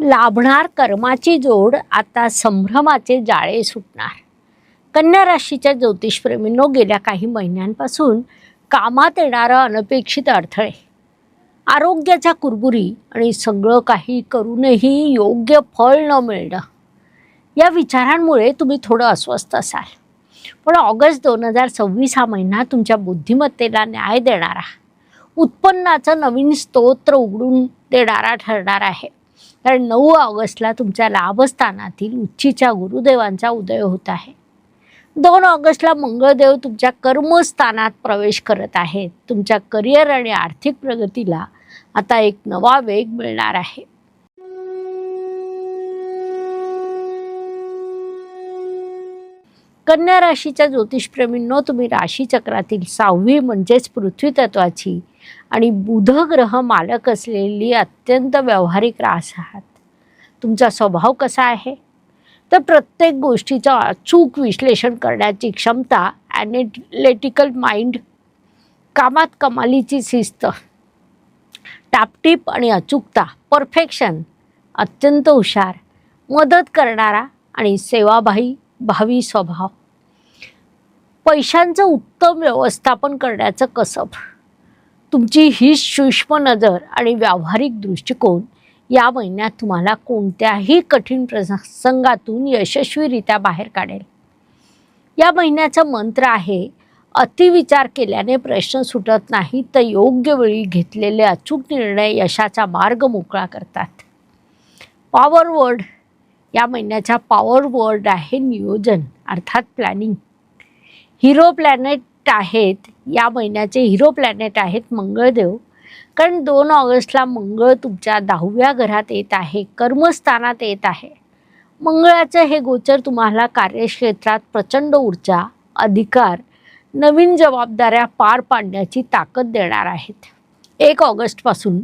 लाभणार कर्माची जोड, आता संभ्रमाचे जाळे सुटणार. कन्या राशीच्या ज्योतिषप्रेमींनो, गेल्या काही महिन्यांपासून कामात येणारं अनपेक्षित अडथळे, आरोग्याच्या कुरबुरी आणि सगळं काही करूनही योग्य फळ न मिळणं, या विचारांमुळे तुम्ही थोडं अस्वस्थ असाल. पण ऑगस्ट 2026 हा महिना तुमच्या बुद्धिमत्तेला न्याय देणारा, उत्पन्नाचं नवीन स्तोत्र उघडून देणारा ठरणार आहे. कारण 9 ऑगस्टला तुमच्या लाभस्थानातील उच्चीच्या गुरुदेवांचा उदय होत आहे. 2 ऑगस्टला मंगळदेव तुमच्या कर्मस्थानात प्रवेश करत आहेत. तुमच्या करिअर आणि आर्थिक प्रगतीला आता एक नवा वेग मिळणार आहे. कन्या राशीच्या ज्योतिषप्रेमींनो, तुम्ही राशीचक्रातील 6वी म्हणजेच पृथ्वी तत्वाची आणि बुध ग्रह मालक असलेली अत्यंत व्यावहारिक रास आहात. तुमचा स्वभाव कसा आहे तर प्रत्येक गोष्टीचं अचूक विश्लेषण करण्याची क्षमता, ॲनालिटिकल माइंड, कामात कमालीची शिस्त, टापटीप आणि अचूकता, परफेक्शन, अत्यंत हुशार, मदत करणारा आणि सेवाभावी स्वभाव, पैशांचं उत्तम व्यवस्थापन करण्याचं कसब, तुमची ही सूक्ष्म नजर आणि व्यावहारिक दृष्टिकोन या महिन्यात तुम्हाला कोणत्याही कठीण प्रसंगातून यशस्वीरित्या बाहेर काढेल. या महिन्याचा मंत्र आहे, अतिविचार केल्याने प्रश्न सुटत नाही, तर योग्य वेळी घेतलेले अचूक निर्णय यशाचा मार्ग मोकळा करतात. पॉवर वर्ड, या महिन्याचा पॉवर वर्ड आहे नियोजन, अर्थात प्लॅनिंग. हिरो प्लॅनेट आहेत, या महिन्याचे हिरो प्लॅनेट आहेत मंगळदेव. कारण 2 ऑगस्टला मंगळ तुमच्या 10व्या घरात येत आहे, कर्मस्थानात येत आहे. मंगळाचं हे गोचर तुम्हाला कार्यक्षेत्रात प्रचंड ऊर्जा, अधिकार, नवीन जबाबदाऱ्या पार पाडण्याची ताकद देणार आहेत. 1 ऑगस्टपासून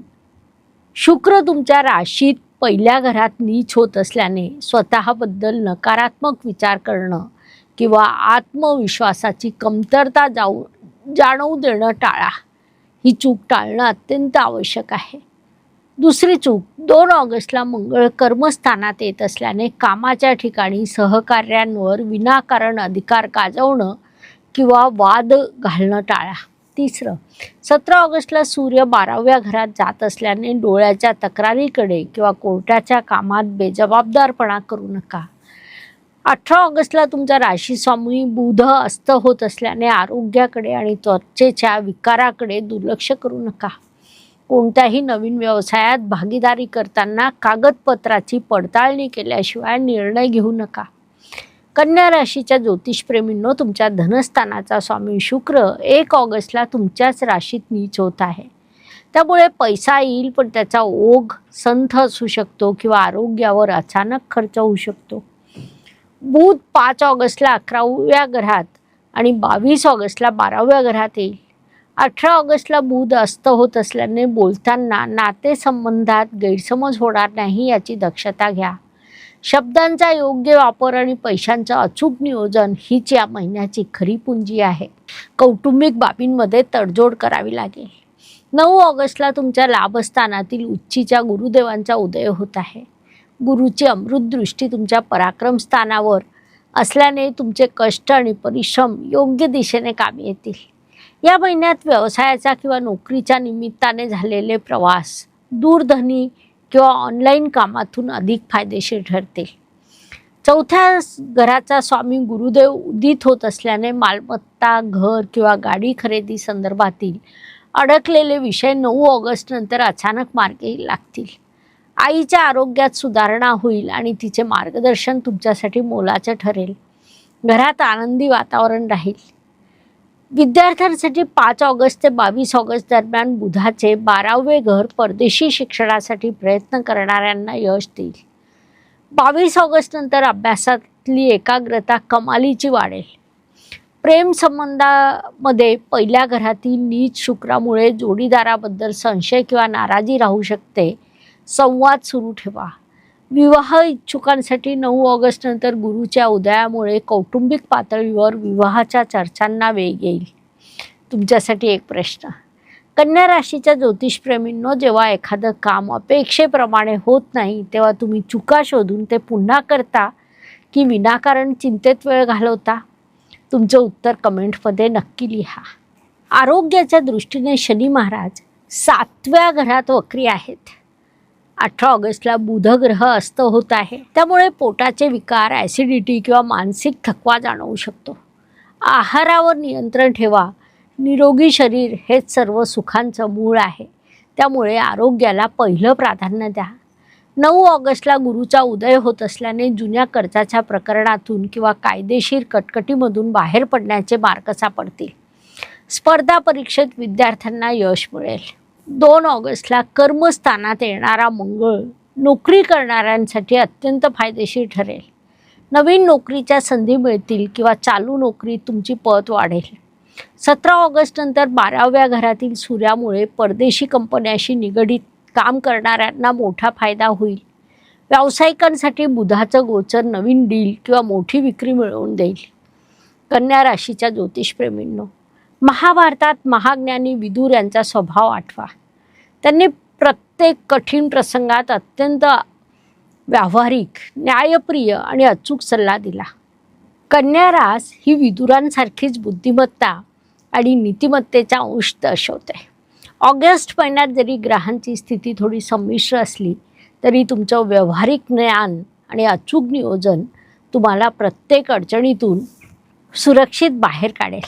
शुक्र तुमच्या राशीत 1ल्या घरात नीच होत असल्याने स्वतःबद्दल नकारात्मक विचार करणं किंवा आत्मविश्वासाची कमतरता जाणवू देणं टाळा. ही चूक टाळणं अत्यंत आवश्यक आहे. दुसरी चूक, 2 ऑगस्टला मंगळ कर्मस्थानात येत असल्याने कामाच्या ठिकाणी सहकार्यांवर विनाकारण अधिकार गाजवणं किंवा वाद घालणं टाळा. तिसरं, 17 ऑगस्टला सूर्य 12व्या घरात जात असल्याने डोळ्याच्या तक्रारीकडे किंवा कोर्टाच्या कामात बेजबाबदारपणा करू नका. 18 ऑगस्टला तुमच्या राशीस्वामी बुध अस्त होत असल्याने आरोग्याकडे आणि त्वचेच्या विकाराकडे दुर्लक्ष करू नका. कोणत्याही नवीन व्यवसायात भागीदारी करताना कागदपत्राची पडताळणी केल्याशिवाय निर्णय घेऊ नका. कन्या राशीच्या ज्योतिषप्रेमींनो, तुमच्या धनस्थानाचा स्वामी शुक्र 1 ऑगस्टला तुमच्याच राशीत नीच होत आहे. त्यामुळे पैसा येईल, पण त्याचा ओघ संथ असू शकतो किंवा आरोग्यावर अचानक खर्च होऊ शकतो. बुध 5 ऑगस्टला 11व्या घरात आणि 22 ऑगस्टला 12व्या घरात येईल. 18 ऑगस्टला बुध अस्त होत असल्याने बोलताना नातेसंबंधात गैरसमज होणार नाही याची दक्षता घ्या. शब्दांचा योग्य वापर आणि पैशांचं अचूक नियोजन हीच या महिन्याची खरी पुंजी आहे. कौटुंबिक बाबींमध्ये तडजोड करावी लागेल. 9 ऑगस्टला तुमच्या लाभस्थानातील उच्चीच्या गुरुदेवांचा उदय होत आहे. गुरुची अमृत दृष्टी तुमच्या पराक्रम स्थानावर असल्याने तुमचे कष्ट आणि परिश्रम योग्य दिशेने कामी येतील. या महिन्यात व्यवसायाचा किंवा नोकरीच्या निमित्ताने झालेले प्रवास, दूरध्वनी किंवा ऑनलाईन कामातून अधिक फायदेशीर ठरतील. 4थ्या घराचा स्वामी गुरुदेव उदित होत असल्याने मालमत्ता, घर किंवा गाडी खरेदी संदर्भातील अडकलेले विषय 9 ऑगस्ट नंतर अचानक मार्गी लागतील. आईच्या आरोग्यात सुधारणा होईल आणि तिचे मार्गदर्शन तुमच्यासाठी मोलाचे ठरेल. घरात आनंदी वातावरण राहील. विद्यार्थ्यांसाठी 5 ऑगस्ट ते 22 ऑगस्ट दरम्यान बुधाचे 12वे घर परदेशी शिक्षणासाठी प्रयत्न करणाऱ्यांना यश देईल. 22 ऑगस्ट नंतर अभ्यासातली एकाग्रता कमालीची वाढेल. प्रेम संबंधामध्ये 1ल्या घरातील नीच शुक्रामुळे जोडीदाराबद्दल संशय किंवा नाराजी राहू शकते. संवाद सुरू ठेवा. विवाह इच्छुकांसाठी 9 ऑगस्ट नंतर गुरुच्या उदयामुळे कौटुंबिक पातळीवर विवाहाच्या चर्चांना वेग येईल. तुमच्यासाठी एक प्रश्न, कन्या राशीच्या ज्योतिषप्रेमींनो, जेव्हा एखादं काम अपेक्षेप्रमाणे होत नाही तेव्हा तुम्ही चुका शोधून ते पुन्हा करता की विनाकारण चिंतेत वेळ घालवता? तुमचं उत्तर कमेंटमध्ये नक्की लिहा. आरोग्याच्या दृष्टीने शनी महाराज 7व्या घरात वक्री आहेत. 18 ऑगस्टला बुध ग्रह अस्त होत आहे. त्यामुळे पोटाचे विकार, ॲसिडिटी किंवा मानसिक थकवा जाणवू शकतो. आहारावर नियंत्रण ठेवा. निरोगी शरीर हेच सर्व सुखांचं मूळ आहे. त्यामुळे आरोग्याला पहिलं प्राधान्य द्या. 9 ऑगस्टला गुरुचा उदय होत असल्याने जुन्या कर्जाच्या प्रकरणातून किंवा कायदेशीर कटकटीमधून बाहेर पडण्याचे मार्ग सापडतील. स्पर्धा परीक्षेत विद्यार्थ्यांना यश मिळेल. 2 ऑगस्टला कर्मस्थानात येणारा मंगळ नोकरी करणाऱ्यांसाठी अत्यंत फायदेशीर ठरेल. नवीन नोकरीच्या संधी मिळतील किंवा चालू नोकरीत तुमची पत वाढेल. 17 ऑगस्ट नंतर 12व्या घरातील सूर्यामुळे परदेशी कंपन्यांशी निगडीत काम करणाऱ्यांना मोठा फायदा होईल. व्यावसायिकांसाठी बुधाचं गोचर नवीन डील किंवा मोठी विक्री मिळवून देईल. कन्या राशीच्या ज्योतिषप्रेमींनो, महाभारतात महाज्ञानी विदुर यांचा स्वभाव आठवा. त्यांनी प्रत्येक कठीण प्रसंगात अत्यंत व्यावहारिक, न्यायप्रिय आणि अचूक सल्ला दिला. कन्या रास ही विदुरांसारखीच बुद्धिमत्ता आणि नीतिमत्तेचा अंश दर्शवते. ऑगस्ट महिन्यात जरी ग्रहांची स्थिती थोडी संमिश्र असली तरी तुमचं व्यावहारिक ज्ञान आणि अचूक नियोजन तुम्हाला प्रत्येक अडचणीतून सुरक्षित बाहेर काढेल.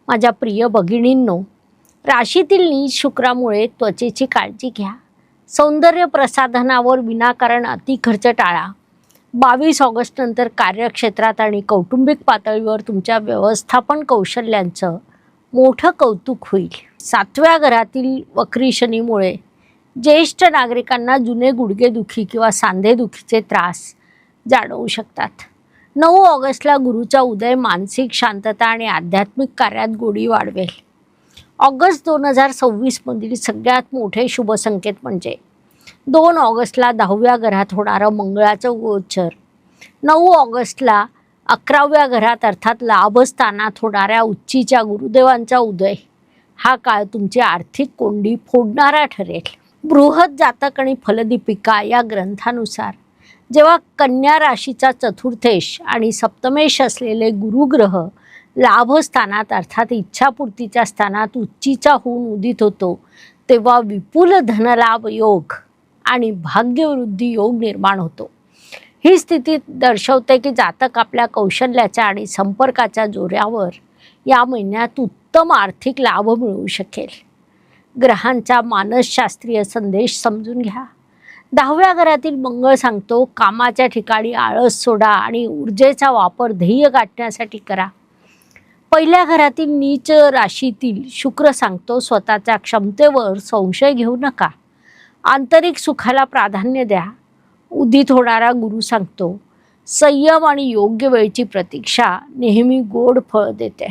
माझ्या प्रिय भगिनींनो, राशीतील नीच शुक्रामुळे त्वचेची काळजी घ्या. सौंदर्य प्रसाधनावर विनाकारण अतिखर्च टाळा. 22 ऑगस्ट नंतर कार्यक्षेत्रात आणि कौटुंबिक पातळीवर तुमच्या व्यवस्थापन कौशल्यांचं मोठं कौतुक होईल. 7व्या घरातील वक्री शनीमुळे ज्येष्ठ नागरिकांना जुने गुडघेदुखी किंवा सांधेदुखीचे त्रास जाणवू शकतात. 9 ऑगस्टला गुरुचा उदय मानसिक शांतता आणि आध्यात्मिक कार्यात गोडी वाढवेल. ऑगस्ट 2026 मधील सगळ्यात मोठे शुभ संकेत म्हणजे 2 ऑगस्टला 10व्या घरात होणारं मंगळाचं गोचर, 9 ऑगस्टला 11व्या घरात अर्थात लाभस्थानात होणाऱ्या उच्चीच्या गुरुदेवांचा उदय. हा काळ तुमची आर्थिक कोंडी फोडणारा ठरेल. बृहत जातक आणि फलदीपिका या ग्रंथानुसार जेव्हा कन्या राशीचा चतुर्थेश आणि सप्तमेश असलेले गुरुग्रह लाभस्थानात अर्थात इच्छापूर्तीच्या स्थानात उच्चीचा होऊन उदित होतो तेव्हा विपुल धनलाभ योग आणि भाग्यवृद्धी योग निर्माण होतो. ही स्थिती दर्शवते की जातक आपल्या कौशल्याच्या आणि संपर्काच्या जोरावर या महिन्यात उत्तम आर्थिक लाभ मिळवू शकेल. ग्रहांचा मानसशास्त्रीय संदेश समजून घ्या. 10व्या घरातील मंगळ सांगतो कामाच्या ठिकाणी आळस सोडा आणि ऊर्जेचा वापर ध्येय गाठण्यासाठी करा. 1ल्या घरातील नीच राशीतील शुक्र सांगतो स्वतःच्या क्षमतेवर संशय घेऊ नका. आंतरिक सुखाला प्राधान्य द्या. उदित होणारा गुरु सांगतो संयम आणि योग्य वेळची प्रतीक्षा नेहमी गोड फळ देते.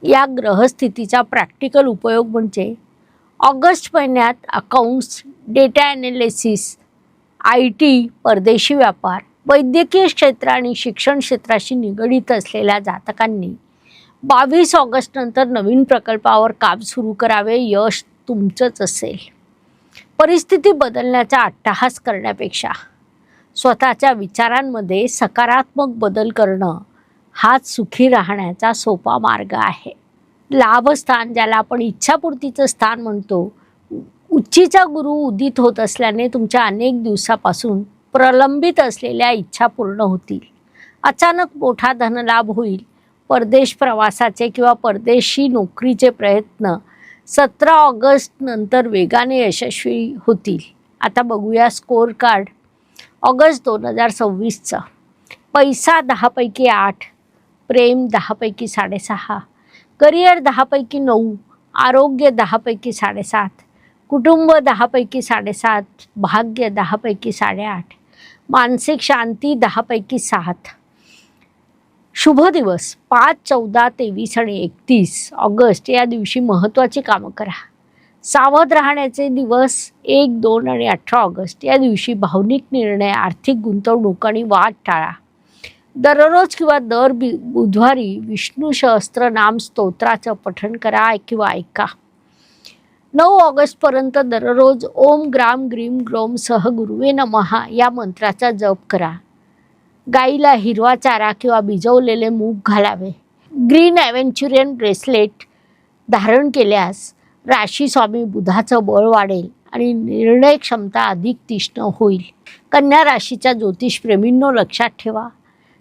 या ग्रहस्थितीचा प्रॅक्टिकल उपयोग म्हणजे ऑगस्ट महिन्यात अकाउंट्स, डेटा ॲनालिसिस, IT, परदेशी व्यापार, वैद्यकीय क्षेत्र आणि शिक्षण क्षेत्राशी निगडीत असलेल्या जातकांनी 22 ऑगस्ट नंतर नवीन प्रकल्पावर काम सुरू करावे. यश तुमचंच असेल. परिस्थिती बदलण्याचा अट्टहास करण्यापेक्षा स्वतःच्या विचारांमध्ये सकारात्मक बदल करणं हाच सुखी राहण्याचा सोपा मार्ग आहे. लाभस्थान, ज्याला आपण इच्छापूर्तीचं स्थान म्हणतो, उच्चीचा गुरु उदित होत असल्याने तुमच्या अनेक दिवसापासून प्रलंबित असलेल्या इच्छा पूर्ण होतील. अचानक मोठा धनलाभ होईल. परदेश प्रवासाचे किंवा परदेशी नोकरीचे प्रयत्न 17 ऑगस्ट नंतर वेगाने यशस्वी होतील. आता बघूया स्कोर कार्ड ऑगस्ट 2026चं. पैसा 10 पैकी 8, प्रेम 10 पैकी 6.5, करिअर 10 पैकी 9, आरोग्य 10 पैकी 7.5, कुटुंब 10 पैकी 7.5, भाग्य 10 पैकी 8.5, मानसिक शांती 10 पैकी 7. शुभ दिवस 5, 14, 23 आणि 31 ऑगस्ट या दिवशी महत्त्वाची कामं करा. सावध राहण्याचे दिवस 1, 2 आणि 18 ऑगस्ट या दिवशी भावनिक निर्णय, आर्थिक गुंतवणूक आणि वाद टाळा. दररोज किंवा दर बुधवारी विष्णू सहस्त्रनाम स्तोत्राचं पठण करा किंवा ऐका. 9 ऑगस्टपर्यंत दररोज ओम ग्राम ग्रीम ग्रोम सह गुरुवे नमः या मंत्राचा जप करा. गाईला हिरवा चारा किंवा भिजवलेले मूग घालावे. ग्रीन ॲव्हेंच्युरियन ब्रेसलेट धारण केल्यास राशी स्वामी बुधाचं बळ वाढेल आणि निर्णय क्षमता अधिक तीक्ष्ण होईल. कन्या राशीच्या ज्योतिषप्रेमींनो लक्षात ठेवा,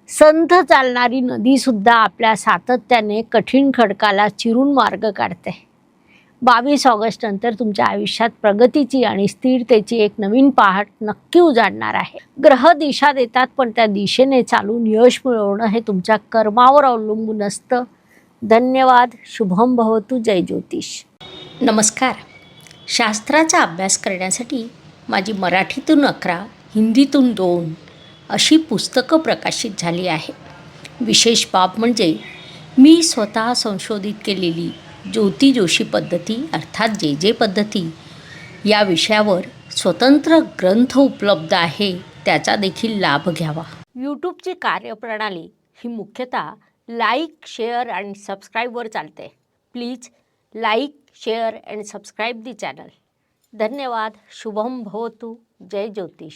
संथ चालणारी नदीसुद्धा आपल्या सातत्याने कठीण खडकाला चिरून मार्ग काढते. 22 ऑगस्ट नंतर तुमच्या आयुष्यात प्रगतीची आणि स्थिरतेची एक नवीन पहाट नक्की उजाडणार आहे. ग्रह दिशा देतात, पण त्या दिशेने चालून यश मिळवणं हे तुमच्या कर्मावर अवलंबून असतं. धन्यवाद. शुभम भवतु. जय ज्योतिष. नमस्कार. शास्त्राचा अभ्यास करण्यासाठी माझी मराठीतून 11, हिंदीतून 2 अशी पुस्तकं प्रकाशित झाली आहे. विशेष बाब म्हणजे मी स्वतः संशोधित केलेली ज्योती जोशी पद्धती अर्थात जे पद्धती या विषयावर स्वतंत्र ग्रंथ उपलब्ध आहे, त्याचा देखील लाभ घ्यावा. यूट्यूबची कार्यप्रणाली ही मुख्यतः लाईक, शेअर आणि सबस्क्राईबवर चालते. Please like, share and subscribe the channel. धन्यवाद. शुभम भवतु. जय ज्योतिष.